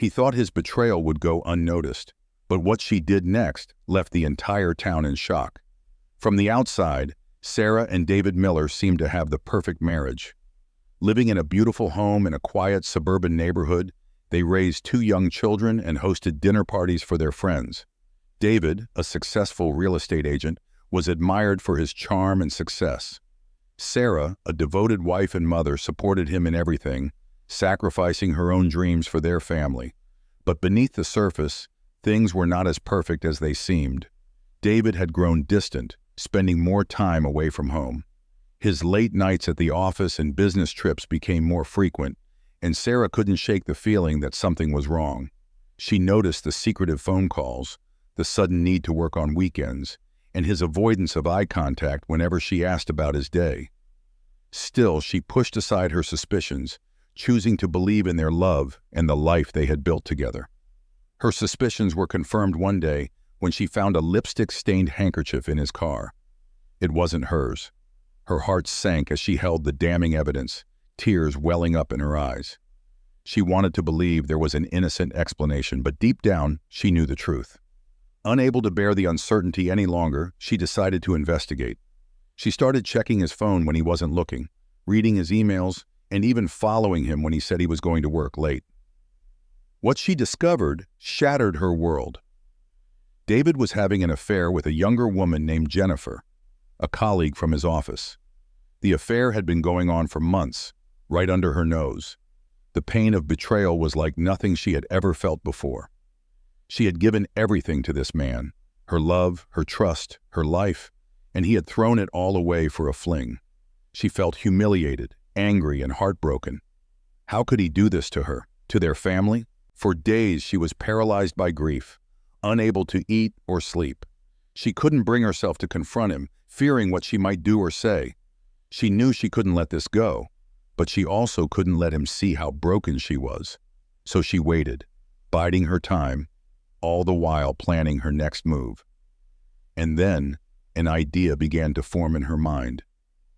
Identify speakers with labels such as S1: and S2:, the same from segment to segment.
S1: He thought his betrayal would go unnoticed, but what she did next left the entire town in shock. From the outside, Sarah and David Miller seemed to have the perfect marriage. Living in a beautiful home in a quiet suburban neighborhood, they raised 2 young children and hosted dinner parties for their friends. David, a successful real estate agent, was admired for his charm and success. Sarah, a devoted wife and mother, supported him in everything, sacrificing her own dreams for their family. But beneath the surface, things were not as perfect as they seemed. David had grown distant, spending more time away from home. His late nights at the office and business trips became more frequent, and Sarah couldn't shake the feeling that something was wrong. She noticed the secretive phone calls, the sudden need to work on weekends, and his avoidance of eye contact whenever she asked about his day. Still, she pushed aside her suspicions, choosing to believe in their love and the life they had built together. Her suspicions were confirmed one day when she found a lipstick-stained handkerchief in his car. It wasn't hers. Her heart sank as she held the damning evidence, tears welling up in her eyes. She wanted to believe there was an innocent explanation, but deep down, she knew the truth. Unable to bear the uncertainty any longer, she decided to investigate. She started checking his phone when he wasn't looking, reading his emails, and even following him when he said he was going to work late. What she discovered shattered her world. David was having an affair with a younger woman named Jennifer, a colleague from his office. The affair had been going on for months, right under her nose. The pain of betrayal was like nothing she had ever felt before. She had given everything to this man, her love, her trust, her life, and he had thrown it all away for a fling. She felt humiliated, angry, and heartbroken. How could he do this to her, to their family? For days she was paralyzed by grief, unable to eat or sleep. She couldn't bring herself to confront him, fearing what she might do or say. She knew she couldn't let this go, but she also couldn't let him see how broken she was. So she waited, biding her time, all the while planning her next move. And then an idea began to form in her mind.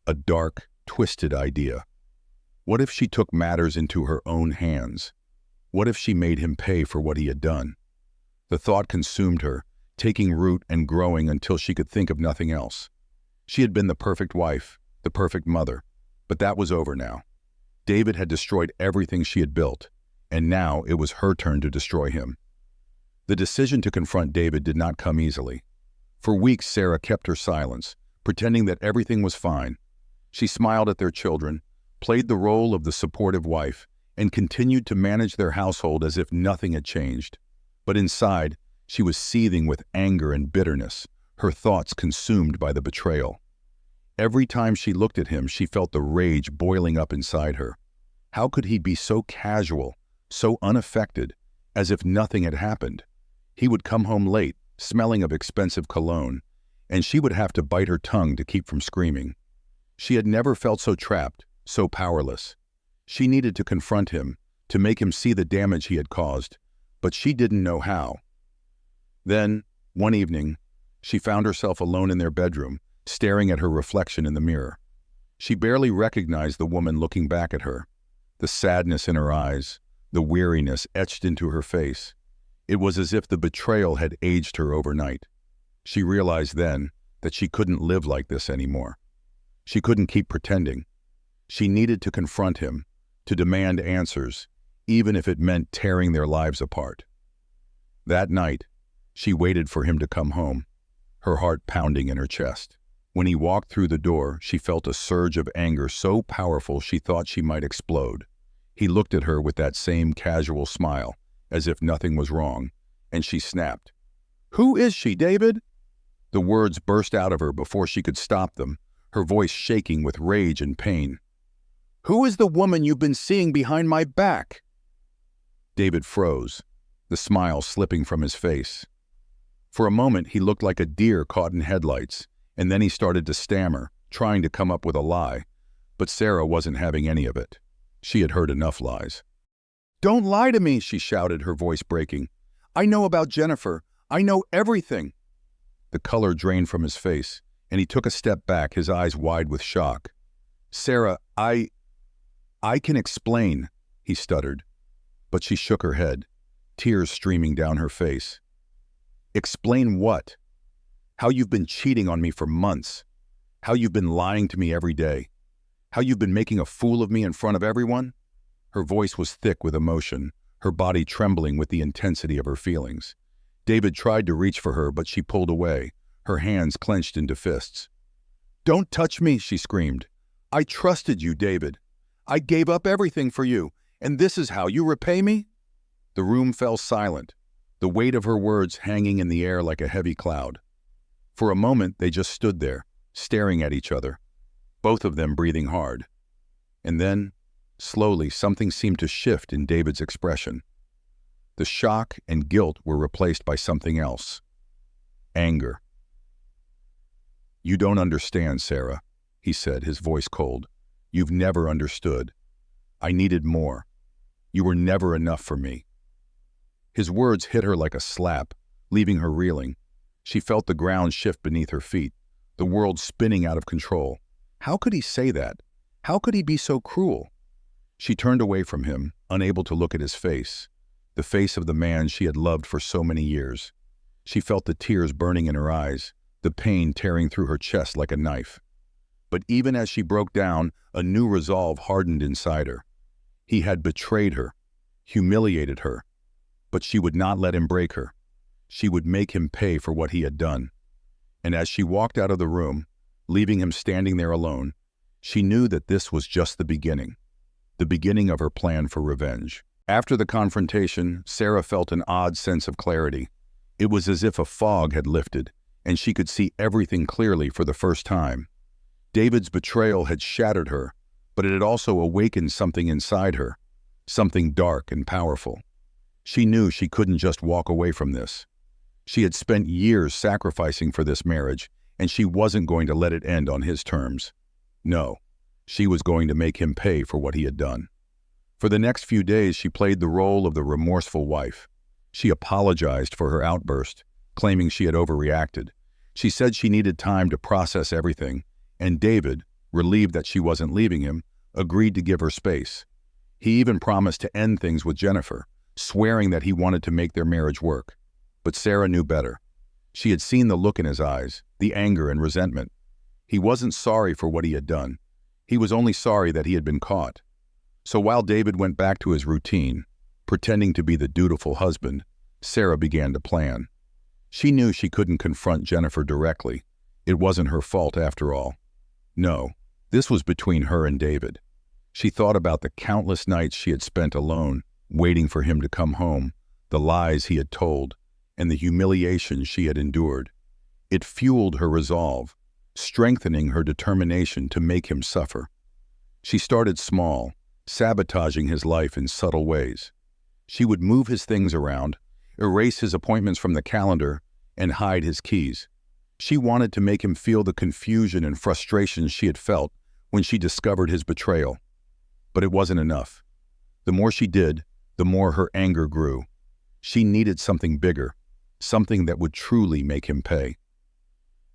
S1: A dark, twisted idea. What if she took matters into her own hands? What if she made him pay for what he had done? The thought consumed her, taking root and growing until she could think of nothing else. She had been the perfect wife, the perfect mother, but that was over now. David had destroyed everything she had built, and now it was her turn to destroy him. The decision to confront David did not come easily. For weeks, Sarah kept her silence, pretending that everything was fine. She smiled at their children, played the role of the supportive wife, and continued to manage their household as if nothing had changed. But inside, she was seething with anger and bitterness, her thoughts consumed by the betrayal. Every time she looked at him, she felt the rage boiling up inside her. How could he be so casual, so unaffected, as if nothing had happened? He would come home late, smelling of expensive cologne, and she would have to bite her tongue to keep from screaming. She had never felt so trapped, so powerless. She needed to confront him, to make him see the damage he had caused, but she didn't know how. Then, one evening, she found herself alone in their bedroom, staring at her reflection in the mirror. She barely recognized the woman looking back at her, the sadness in her eyes, the weariness etched into her face. It was as if the betrayal had aged her overnight. She realized then that she couldn't live like this anymore. She couldn't keep pretending. She needed to confront him, to demand answers, even if it meant tearing their lives apart. That night, she waited for him to come home, her heart pounding in her chest. When he walked through the door, she felt a surge of anger so powerful she thought she might explode. He looked at her with that same casual smile, as if nothing was wrong, and she snapped. "Who is she, David?" The words burst out of her before she could stop them, her voice shaking with rage and pain. "Who is the woman you've been seeing behind my back?" David froze, the smile slipping from his face. For a moment, he looked like a deer caught in headlights, and then he started to stammer, trying to come up with a lie. But Sarah wasn't having any of it. She had heard enough lies. "Don't lie to me," she shouted, her voice breaking. "I know about Jennifer. I know everything." The color drained from his face, and he took a step back, his eyes wide with shock. "Sarah, I can explain," he stuttered. But she shook her head. tears streaming down her face. "Explain what? How you've been cheating on me for months. How you've been lying to me every day. How you've been making a fool of me in front of everyone?" Her voice was thick with emotion, her body trembling with the intensity of her feelings. David tried to reach for her, but she pulled away, her hands clenched into fists. "Don't touch me," she screamed. "I trusted you, David. I gave up everything for you, and this is how you repay me?" The room fell silent, the weight of her words hanging in the air like a heavy cloud. For a moment, they just stood there, staring at each other, both of them breathing hard. And then, slowly, something seemed to shift in David's expression. The shock and guilt were replaced by something else. Anger. "You don't understand, Sarah," he said, his voice cold. "You've never understood. I needed more. You were never enough for me." His words hit her like a slap, leaving her reeling. She felt the ground shift beneath her feet, the world spinning out of control. How could he say that? How could he be so cruel? She turned away from him, unable to look at his face, the face of the man she had loved for so many years. She felt the tears burning in her eyes, the pain tearing through her chest like a knife. But even as she broke down, a new resolve hardened inside her. He had betrayed her, humiliated her, but she would not let him break her. She would make him pay for what he had done. And as she walked out of the room, leaving him standing there alone, she knew that this was just the beginning of her plan for revenge. After the confrontation, Sarah felt an odd sense of clarity. It was as if a fog had lifted, and she could see everything clearly for the first time. David's betrayal had shattered her, but it had also awakened something inside her, something dark and powerful. She knew she couldn't just walk away from this. She had spent years sacrificing for this marriage, and she wasn't going to let it end on his terms. No, she was going to make him pay for what he had done. For the next few days, she played the role of the remorseful wife. She apologized for her outburst, claiming she had overreacted. She said she needed time to process everything, and David, relieved that she wasn't leaving him, agreed to give her space. He even promised to end things with Jennifer, swearing that he wanted to make their marriage work. But Sarah knew better. She had seen the look in his eyes, the anger and resentment. He wasn't sorry for what he had done. He was only sorry that he had been caught. So while David went back to his routine, pretending to be the dutiful husband, Sarah began to plan. She knew she couldn't confront Jennifer directly. It wasn't her fault after all. No, this was between her and David. She thought about the countless nights she had spent alone, waiting for him to come home, the lies he had told, and the humiliation she had endured. It fueled her resolve, strengthening her determination to make him suffer. She started small, sabotaging his life in subtle ways. She would move his things around, erase his appointments from the calendar, and hide his keys. She wanted to make him feel the confusion and frustration she had felt when she discovered his betrayal. But it wasn't enough. The more she did, the more her anger grew. She needed something bigger, something that would truly make him pay.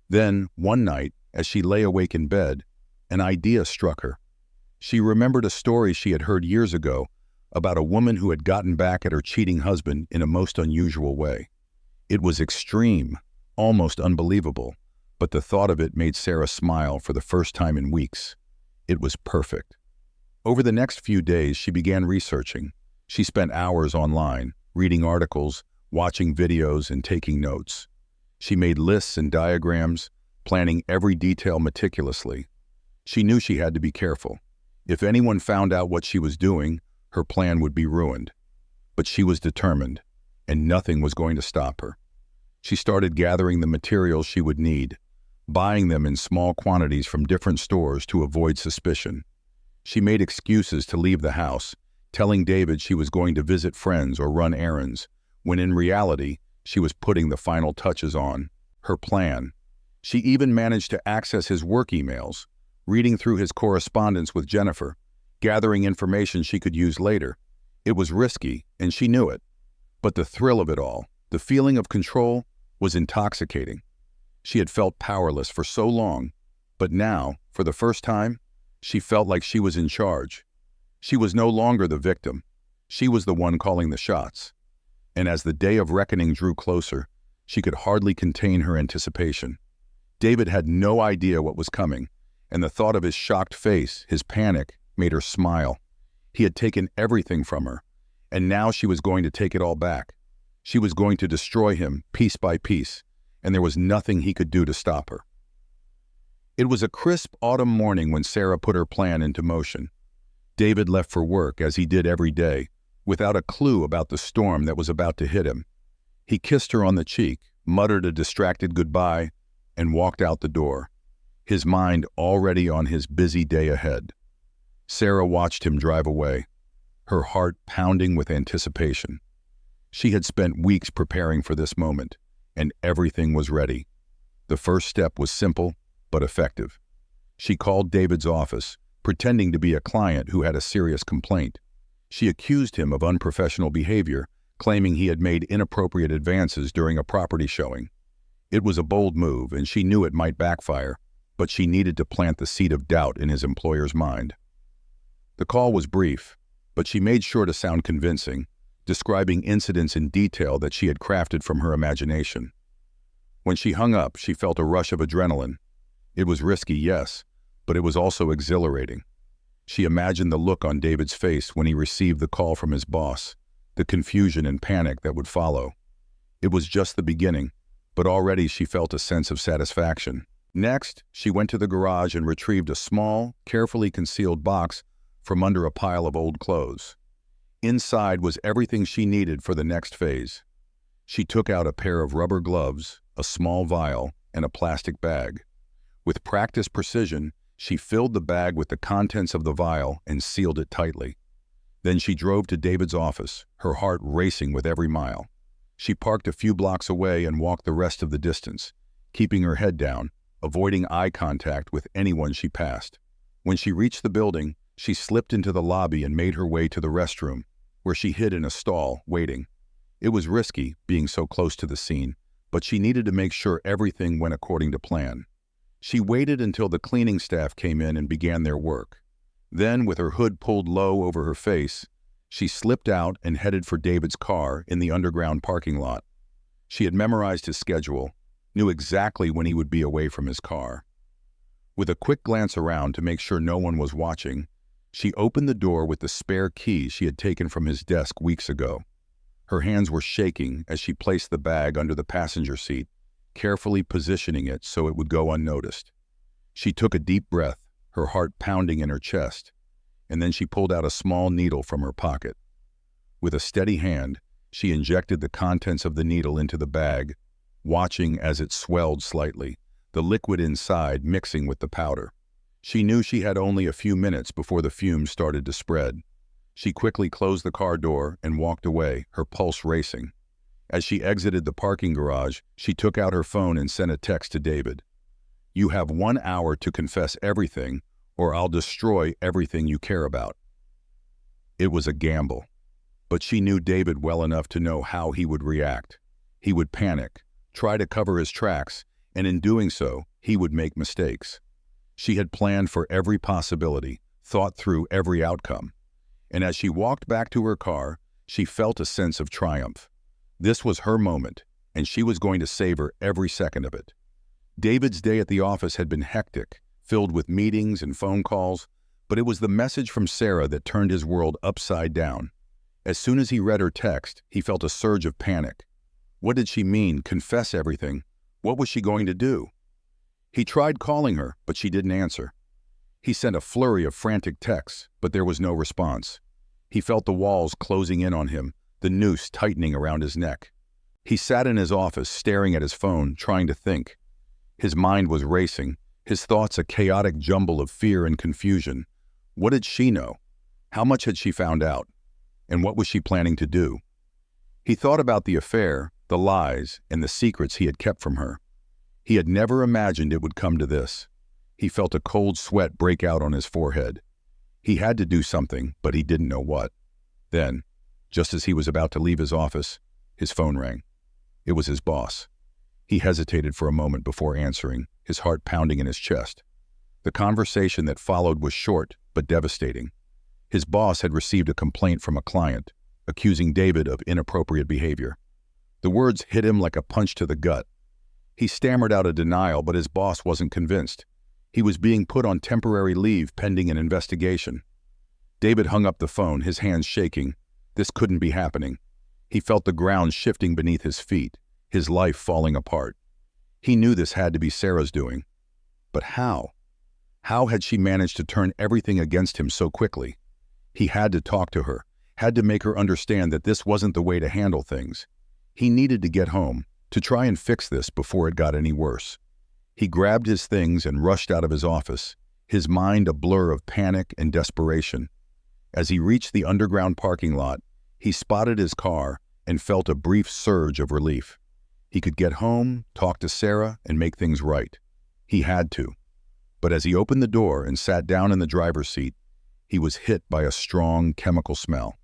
S1: Then, one night, as she lay awake in bed, an idea struck her. She remembered a story she had heard years ago about a woman who had gotten back at her cheating husband in a most unusual way. It was extreme, almost unbelievable, but the thought of it made Sarah smile for the first time in weeks. It was perfect. Over the next few days, she began researching. She spent hours online, reading articles, watching videos, and taking notes. She made lists and diagrams, planning every detail meticulously. She knew she had to be careful. If anyone found out what she was doing, her plan would be ruined. But she was determined, and nothing was going to stop her. She started gathering the materials she would need, buying them in small quantities from different stores to avoid suspicion. She made excuses to leave the house, telling David she was going to visit friends or run errands, when in reality, she was putting the final touches on her plan. She even managed to access his work emails, reading through his correspondence with Jennifer, gathering information she could use later. It was risky, and she knew it. But the thrill of it all, the feeling of control, was intoxicating. She had felt powerless for so long, but now, for the first time, she felt like she was in charge. She was no longer the victim. She was the one calling the shots. and as the day of reckoning drew closer, she could hardly contain her anticipation. David had no idea what was coming, and the thought of his shocked face, his panic, made her smile. He had taken everything from her, and now she was going to take it all back. She was going to destroy him piece by piece, and there was nothing he could do to stop her. It was a crisp autumn morning when Sarah put her plan into motion. David left for work, as he did every day, without a clue about the storm that was about to hit him. He kissed her on the cheek, muttered a distracted goodbye, and walked out the door, his mind already on his busy day ahead. Sarah watched him drive away, her heart pounding with anticipation. She had spent weeks preparing for this moment, and everything was ready. The first step was simple but effective. She called David's office, pretending to be a client who had a serious complaint. She accused him of unprofessional behavior, claiming he had made inappropriate advances during a property showing. It was a bold move, and she knew it might backfire, but she needed to plant the seed of doubt in his employer's mind. The call was brief, but she made sure to sound convincing, describing incidents in detail that she had crafted from her imagination. When she hung up, she felt a rush of adrenaline. It was risky, yes, but it was also exhilarating. She imagined the look on David's face when he received the call from his boss, the confusion and panic that would follow. It was just the beginning, but already she felt a sense of satisfaction. Next, she went to the garage and retrieved a small, carefully concealed box from under a pile of old clothes. Inside was everything she needed for the next phase. She took out a pair of rubber gloves, a small vial, and a plastic bag. With practiced precision, she filled the bag with the contents of the vial and sealed it tightly. Then she drove to David's office, her heart racing with every mile. She parked a few blocks away and walked the rest of the distance, keeping her head down, avoiding eye contact with anyone she passed. When she reached the building, she slipped into the lobby and made her way to the restroom, where she hid in a stall, waiting. It was risky, being so close to the scene, but she needed to make sure everything went according to plan. She waited until the cleaning staff came in and began their work. Then, with her hood pulled low over her face, she slipped out and headed for David's car in the underground parking lot. She had memorized his schedule, knew exactly when he would be away from his car. With a quick glance around to make sure no one was watching, she opened the door with the spare key she had taken from his desk weeks ago. Her hands were shaking as she placed the bag under the passenger seat, carefully positioning it so it would go unnoticed. She took a deep breath, her heart pounding in her chest, and then she pulled out a small needle from her pocket. With a steady hand, she injected the contents of the needle into the bag, watching as it swelled slightly, the liquid inside mixing with the powder. She knew she had only a few minutes before the fumes started to spread. She quickly closed the car door and walked away, her pulse racing. As she exited the parking garage, she took out her phone and sent a text to David. "You have 1 hour to confess everything, or I'll destroy everything you care about." It was a gamble, but she knew David well enough to know how he would react. He would panic, try to cover his tracks, and in doing so, he would make mistakes. She had planned for every possibility, thought through every outcome. And as she walked back to her car, she felt a sense of triumph. This was her moment, and she was going to savor every second of it. David's day at the office had been hectic, filled with meetings and phone calls, but it was the message from Sarah that turned his world upside down. As soon as he read her text, he felt a surge of panic. What did she mean, confess everything? What was she going to do? He tried calling her, but she didn't answer. He sent a flurry of frantic texts, but there was no response. He felt the walls closing in on him, the noose tightening around his neck. He sat in his office, staring at his phone, trying to think. His mind was racing, his thoughts a chaotic jumble of fear and confusion. What did she know? How much had she found out? And what was she planning to do? He thought about the affair, the lies, and the secrets he had kept from her. He had never imagined it would come to this. He felt a cold sweat break out on his forehead. He had to do something, but he didn't know what. Then, just as he was about to leave his office, his phone rang. It was his boss. He hesitated for a moment before answering, his heart pounding in his chest. The conversation that followed was short, but devastating. His boss had received a complaint from a client, accusing David of inappropriate behavior. The words hit him like a punch to the gut. He stammered out a denial, but his boss wasn't convinced. He was being put on temporary leave pending an investigation. David hung up the phone, his hands shaking. This couldn't be happening. He felt the ground shifting beneath his feet, his life falling apart. He knew this had to be Sarah's doing. But how? How had she managed to turn everything against him so quickly? He had to talk to her, had to make her understand that this wasn't the way to handle things. He needed to get home, to try and fix this before it got any worse. He grabbed his things and rushed out of his office, his mind a blur of panic and desperation. As he reached the underground parking lot, he spotted his car and felt a brief surge of relief. He could get home, talk to Sarah, and make things right. He had to. But as he opened the door and sat down in the driver's seat, he was hit by a strong chemical smell.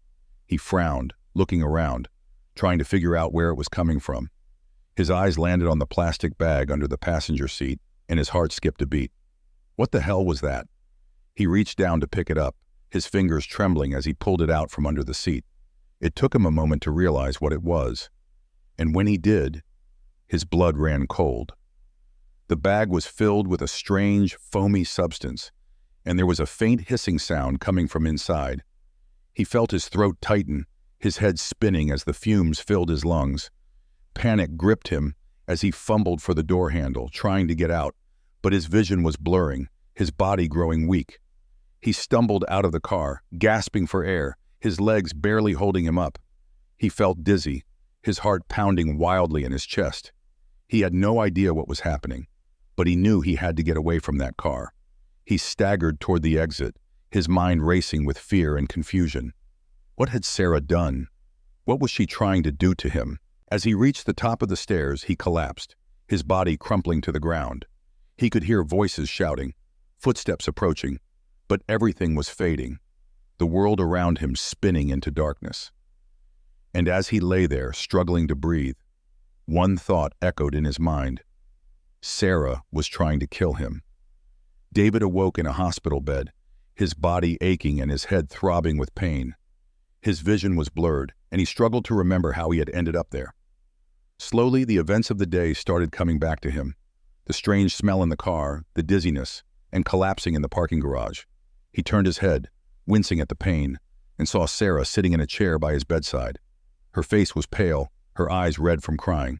S1: He frowned, looking around, trying to figure out where it was coming from. His eyes landed on the plastic bag under the passenger seat, and his heart skipped a beat. What the hell was that? He reached down to pick it up, his fingers trembling as he pulled it out from under the seat. It took him a moment to realize what it was. And when he did, his blood ran cold. The bag was filled with a strange, foamy substance, and there was a faint hissing sound coming from inside. He felt his throat tighten, his head spinning as the fumes filled his lungs. Panic gripped him as he fumbled for the door handle, trying to get out, but his vision was blurring, his body growing weak. He stumbled out of the car, gasping for air, his legs barely holding him up. He felt dizzy, his heart pounding wildly in his chest. He had no idea what was happening, but he knew he had to get away from that car. He staggered toward the exit, his mind racing with fear and confusion. What had Sarah done? What was she trying to do to him? As he reached the top of the stairs, he collapsed, his body crumpling to the ground. He could hear voices shouting, footsteps approaching, but everything was fading, the world around him spinning into darkness. And as he lay there, struggling to breathe, one thought echoed in his mind. Sarah was trying to kill him. David awoke in a hospital bed, his body aching and his head throbbing with pain. His vision was blurred, and he struggled to remember how he had ended up there. Slowly, the events of the day started coming back to him. The strange smell in the car, the dizziness, and collapsing in the parking garage. He turned his head, wincing at the pain, and saw Sarah sitting in a chair by his bedside. Her face was pale, her eyes red from crying.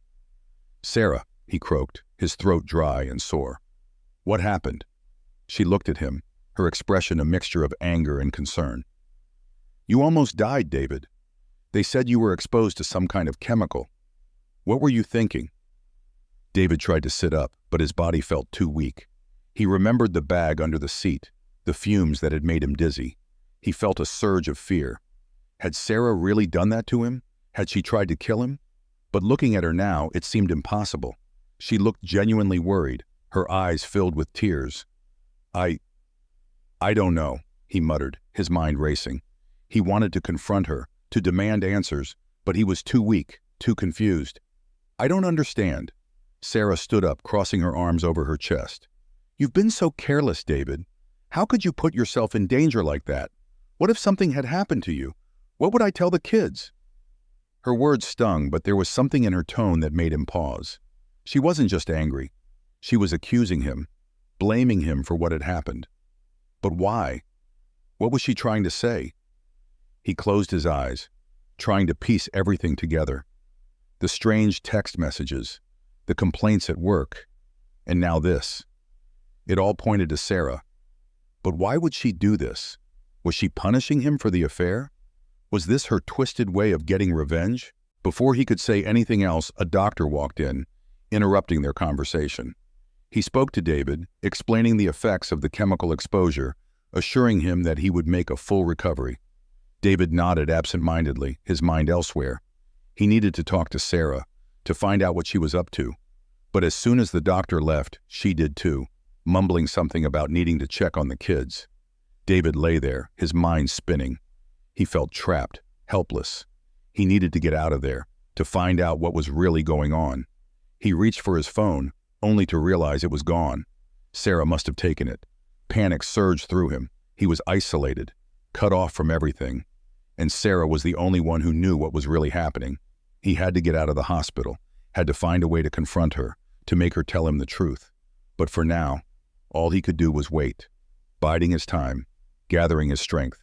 S1: "Sarah," he croaked, his throat dry and sore. "What happened?" She looked at him, her expression a mixture of anger and concern. "You almost died, David. They said you were exposed to some kind of chemical. What were you thinking?" David tried to sit up, but his body felt too weak. He remembered the bag under the seat, the fumes that had made him dizzy. He felt a surge of fear. Had Sarah really done that to him? Had she tried to kill him? But looking at her now, it seemed impossible. She looked genuinely worried, her eyes filled with tears. I don't know," he muttered, his mind racing. He wanted to confront her, to demand answers, but he was too weak, too confused. "I don't understand." Sarah stood up, crossing her arms over her chest. "You've been so careless, David. How could you put yourself in danger like that? What if something had happened to you? What would I tell the kids?" Her words stung, but there was something in her tone that made him pause. She wasn't just angry. She was accusing him, blaming him for what had happened. But why? What was she trying to say? He closed his eyes, trying to piece everything together. The strange text messages, the complaints at work, and now this. It all pointed to Sarah. But why would she do this? Was she punishing him for the affair? Was this her twisted way of getting revenge? Before he could say anything else, a doctor walked in, interrupting their conversation. He spoke to David, explaining the effects of the chemical exposure, assuring him that he would make a full recovery. David nodded absent-mindedly, his mind elsewhere. He needed to talk to Sarah, to find out what she was up to. But as soon as the doctor left, she did too, mumbling something about needing to check on the kids. David lay there, his mind spinning. He felt trapped, helpless. He needed to get out of there, to find out what was really going on. He reached for his phone, only to realize it was gone. Sarah must have taken it. Panic surged through him. He was isolated, cut off from everything. and Sarah was the only one who knew what was really happening. He had to get out of the hospital, had to find a way to confront her, to make her tell him the truth. But for now, all he could do was wait, biding his time, gathering his strength.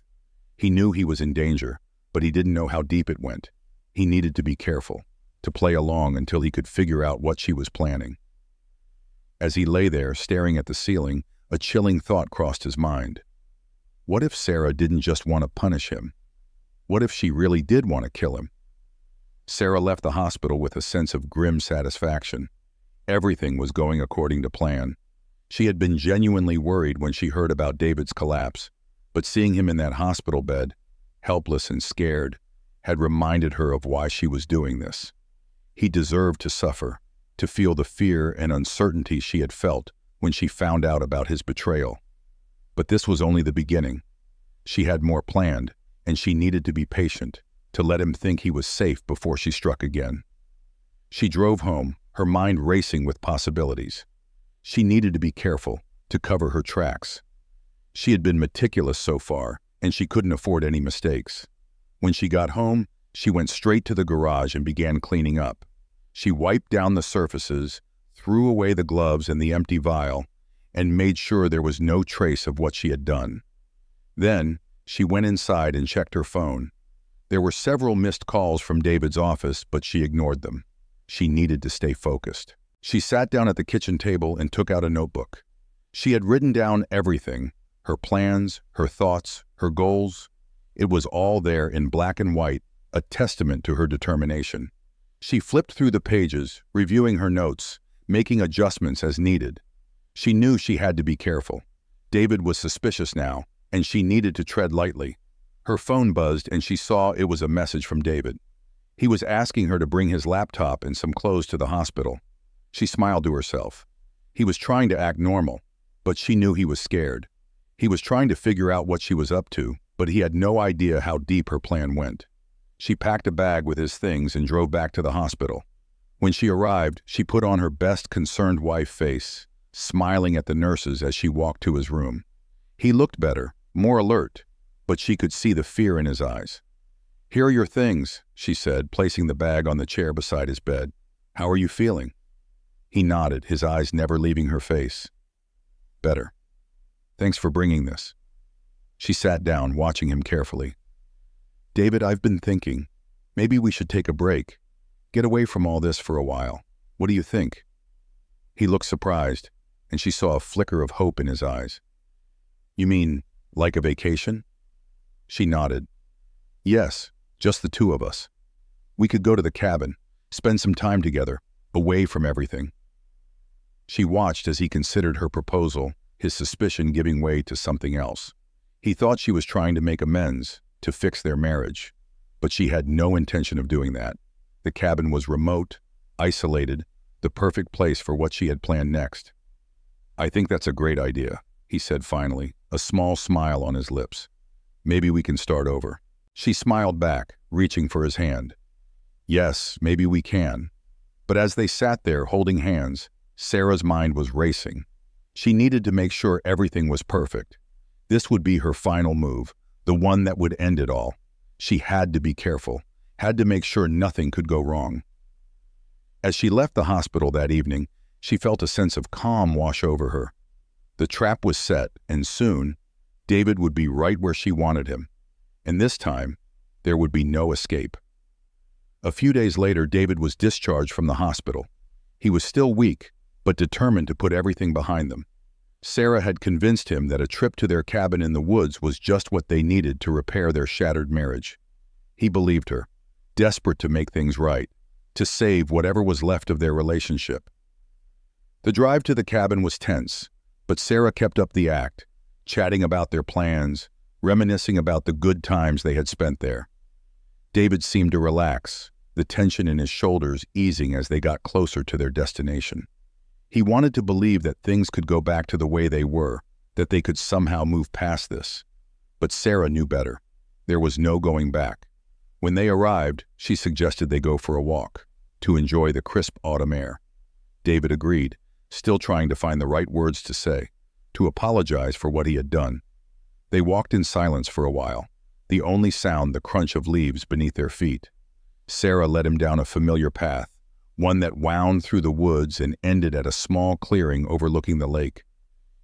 S1: He knew he was in danger, but he didn't know how deep it went. He needed to be careful, to play along until he could figure out what she was planning. As he lay there, staring at the ceiling, a chilling thought crossed his mind. What if Sarah didn't just want to punish him? What if she really did want to kill him? Sarah left the hospital with a sense of grim satisfaction. Everything was going according to plan. She had been genuinely worried when she heard about David's collapse, but seeing him in that hospital bed, helpless and scared, had reminded her of why she was doing this. He deserved to suffer, to feel the fear and uncertainty she had felt when she found out about his betrayal. But this was only the beginning. She had more planned, and she needed to be patient, to let him think he was safe before she struck again. She drove home, her mind racing with possibilities. She needed to be careful, to cover her tracks. She had been meticulous so far, and she couldn't afford any mistakes. When she got home, she went straight to the garage and began cleaning up. She wiped down the surfaces, threw away the gloves and the empty vial, and made sure there was no trace of what she had done. Then, she went inside and checked her phone. There were several missed calls from David's office, but she ignored them. She needed to stay focused. She sat down at the kitchen table and took out a notebook. She had written down everything, her plans, her thoughts, her goals. It was all there in black and white, a testament to her determination. She flipped through the pages, reviewing her notes, making adjustments as needed. She knew she had to be careful. David was suspicious now, and she needed to tread lightly. Her phone buzzed and she saw it was a message from David. He was asking her to bring his laptop and some clothes to the hospital. She smiled to herself. He was trying to act normal, but she knew he was scared. He was trying to figure out what she was up to, but he had no idea how deep her plan went. She packed a bag with his things and drove back to the hospital. When she arrived, she put on her best concerned wife face, smiling at the nurses as she walked to his room. He looked better, more alert, but she could see the fear in his eyes. "Here are your things," she said, placing the bag on the chair beside his bed. "How are you feeling?" He nodded, his eyes never leaving her face. "Better. Thanks for bringing this." She sat down, watching him carefully. "David, I've been thinking. Maybe we should take a break. Get away from all this for a while. What do you think?" He looked surprised, and she saw a flicker of hope in his eyes. "You mean, like a vacation?" She nodded. "Yes, just the two of us. We could go to the cabin, spend some time together, away from everything." She watched as he considered her proposal, his suspicion giving way to something else. He thought she was trying to make amends, to fix their marriage, but she had no intention of doing that. The cabin was remote, isolated, the perfect place for what she had planned next. "I think that's a great idea," he said finally, a small smile on his lips. "Maybe we can start over." She smiled back, reaching for his hand. "Yes, maybe we can." But as they sat there holding hands, Sarah's mind was racing. She needed to make sure everything was perfect. This would be her final move, the one that would end it all. She had to be careful, had to make sure nothing could go wrong. As she left the hospital that evening, she felt a sense of calm wash over her. The trap was set, and soon, David would be right where she wanted him. And this time, there would be no escape. A few days later, David was discharged from the hospital. He was still weak, but determined to put everything behind them. Sarah had convinced him that a trip to their cabin in the woods was just what they needed to repair their shattered marriage. He believed her, desperate to make things right, to save whatever was left of their relationship. The drive to the cabin was tense, but Sarah kept up the act, chatting about their plans, reminiscing about the good times they had spent there. David seemed to relax, the tension in his shoulders easing as they got closer to their destination. He wanted to believe that things could go back to the way they were, that they could somehow move past this. But Sarah knew better. There was no going back. When they arrived, she suggested they go for a walk, to enjoy the crisp autumn air. David agreed, still trying to find the right words to say, to apologize for what he had done. They walked in silence for a while, the only sound the crunch of leaves beneath their feet. Sarah led him down a familiar path, one that wound through the woods and ended at a small clearing overlooking the lake.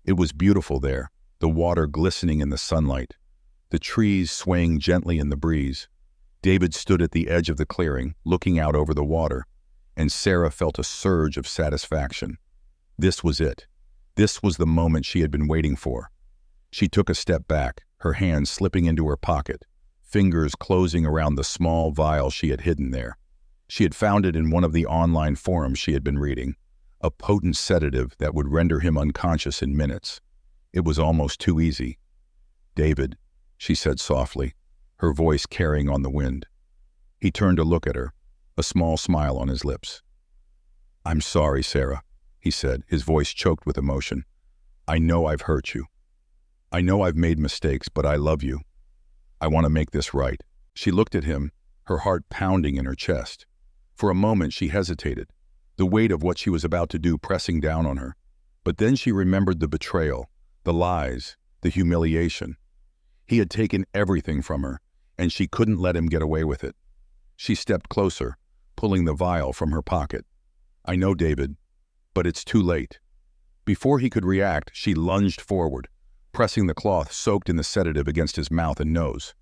S1: It was beautiful there, the water glistening in the sunlight, the trees swaying gently in the breeze. David stood at the edge of the clearing, looking out over the water, and Sarah felt a surge of satisfaction. This was it. This was the moment she had been waiting for. She took a step back, her hand slipping into her pocket, fingers closing around the small vial she had hidden there. She had found it in one of the online forums she had been reading, a potent sedative that would render him unconscious in minutes. It was almost too easy. "David," she said softly, her voice carrying on the wind. He turned to look at her, a small smile on his lips. "I'm sorry, Sarah," he said, his voice choked with emotion. "I know I've hurt you. I know I've made mistakes, but I love you. I want to make this right." She looked at him, her heart pounding in her chest. For a moment she hesitated, the weight of what she was about to do pressing down on her. But then she remembered the betrayal, the lies, the humiliation. He had taken everything from her, and she couldn't let him get away with it. She stepped closer, pulling the vial from her pocket. "I know, David, but it's too late." Before he could react, she lunged forward, pressing the cloth soaked in the sedative against his mouth and nose.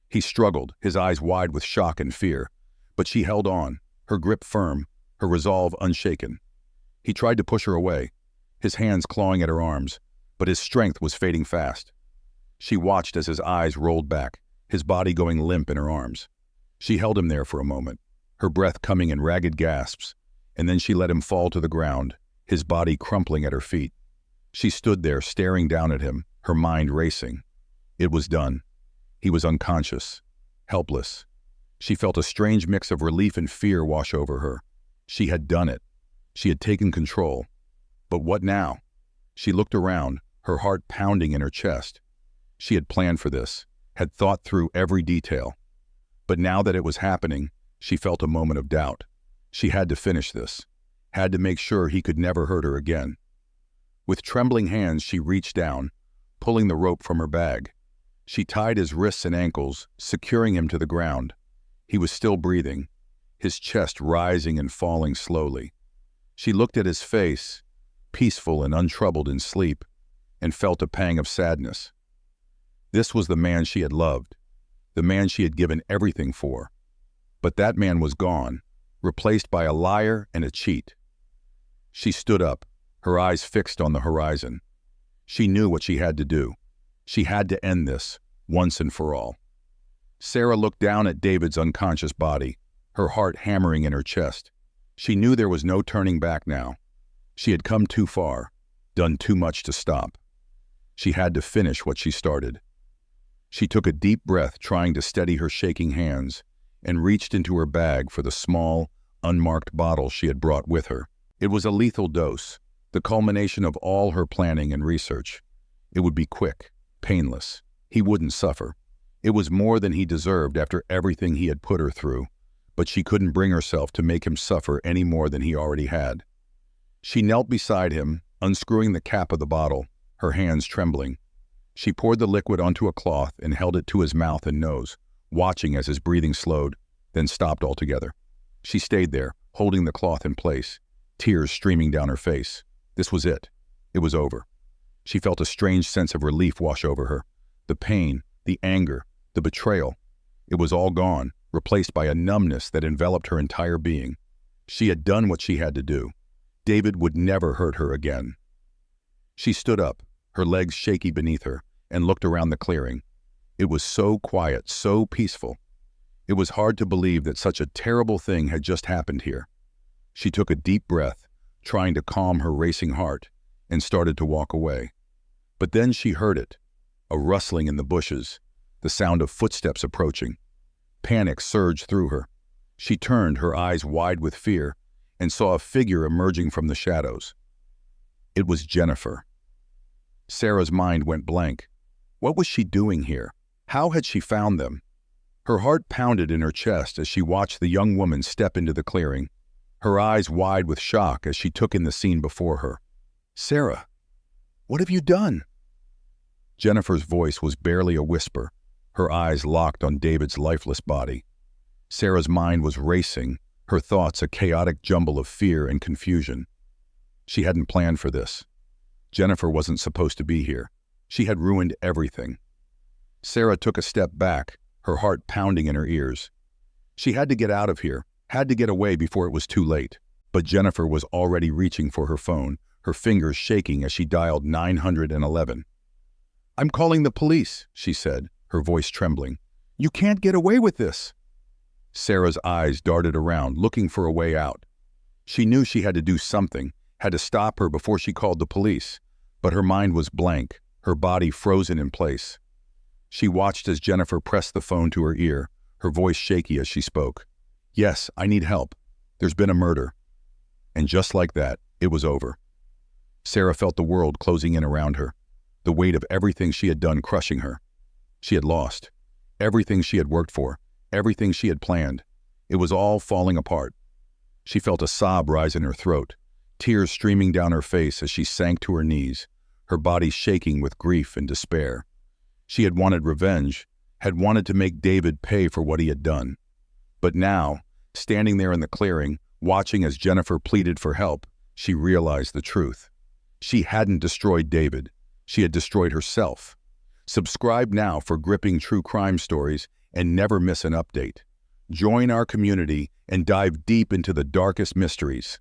S1: He struggled, his eyes wide with shock and fear, but she held on, her grip firm, her resolve unshaken. He tried to push her away, his hands clawing at her arms, but his strength was fading fast. She watched as his eyes rolled back, his body going limp in her arms. She held him there for a moment, her breath coming in ragged gasps, and then she let him fall to the ground, his body crumpling at her feet. She stood there staring down at him, her mind racing. It was done. He was unconscious, helpless. She felt a strange mix of relief and fear wash over her. She had done it. She had taken control. But what now? She looked around, her heart pounding in her chest. She had planned for this, had thought through every detail. But now that it was happening, she felt a moment of doubt. She had to finish this, had to make sure he could never hurt her again. With trembling hands, she reached down, pulling the rope from her bag. She tied his wrists and ankles, securing him to the ground. He was still breathing, his chest rising and falling slowly. She looked at his face, peaceful and untroubled in sleep, and felt a pang of sadness. This was the man she had loved, the man she had given everything for. But that man was gone, replaced by a liar and a cheat. She stood up, her eyes fixed on the horizon. She knew what she had to do. She had to end this, once and for all. Sarah looked down at David's unconscious body, her heart hammering in her chest. She knew there was no turning back now. She had come too far, done too much to stop. She had to finish what she started. She took a deep breath, trying to steady her shaking hands, and reached into her bag for the small, unmarked bottle she had brought with her. It was a lethal dose, the culmination of all her planning and research. It would be quick, painless. He wouldn't suffer. It was more than he deserved after everything he had put her through, but she couldn't bring herself to make him suffer any more than he already had. She knelt beside him, unscrewing the cap of the bottle, her hands trembling. She poured the liquid onto a cloth and held it to his mouth and nose, watching as his breathing slowed, then stopped altogether. She stayed there, holding the cloth in place, tears streaming down her face. This was it. It was over. She felt a strange sense of relief wash over her. The pain, the anger, the betrayal. It was all gone, replaced by a numbness that enveloped her entire being. She had done what she had to do. David would never hurt her again. She stood up, her legs shaky beneath her, and looked around the clearing. It was so quiet, so peaceful. It was hard to believe that such a terrible thing had just happened here. She took a deep breath, trying to calm her racing heart, and started to walk away. But then she heard it, a rustling in the bushes, the sound of footsteps approaching. Panic surged through her. She turned, her eyes wide with fear, and saw a figure emerging from the shadows. It was Jennifer. Sarah's mind went blank. What was she doing here? How had she found them? Her heart pounded in her chest as she watched the young woman step into the clearing, her eyes wide with shock as she took in the scene before her. "Sarah, what have you done?" Jennifer's voice was barely a whisper, her eyes locked on David's lifeless body. Sarah's mind was racing, her thoughts a chaotic jumble of fear and confusion. She hadn't planned for this. Jennifer wasn't supposed to be here. She had ruined everything. Sarah took a step back, her heart pounding in her ears. She had to get out of here, had to get away before it was too late. But Jennifer was already reaching for her phone, her fingers shaking as she dialed 911. "I'm calling the police," she said, her voice trembling. "You can't get away with this." Sarah's eyes darted around, looking for a way out. She knew she had to do something, had to stop her before she called the police, but her mind was blank, her body frozen in place. She watched as Jennifer pressed the phone to her ear, her voice shaky as she spoke. "Yes, I need help. There's been a murder." And just like that, it was over. Sarah felt the world closing in around her, the weight of everything she had done crushing her. She had lost. Everything she had worked for, everything she had planned. It was all falling apart. She felt a sob rise in her throat, tears streaming down her face as she sank to her knees, her body shaking with grief and despair. She had wanted revenge, had wanted to make David pay for what he had done. But now, standing there in the clearing, watching as Jennifer pleaded for help, she realized the truth. She hadn't destroyed David. She had destroyed herself. Subscribe now for gripping true crime stories and never miss an update. Join our community and dive deep into the darkest mysteries.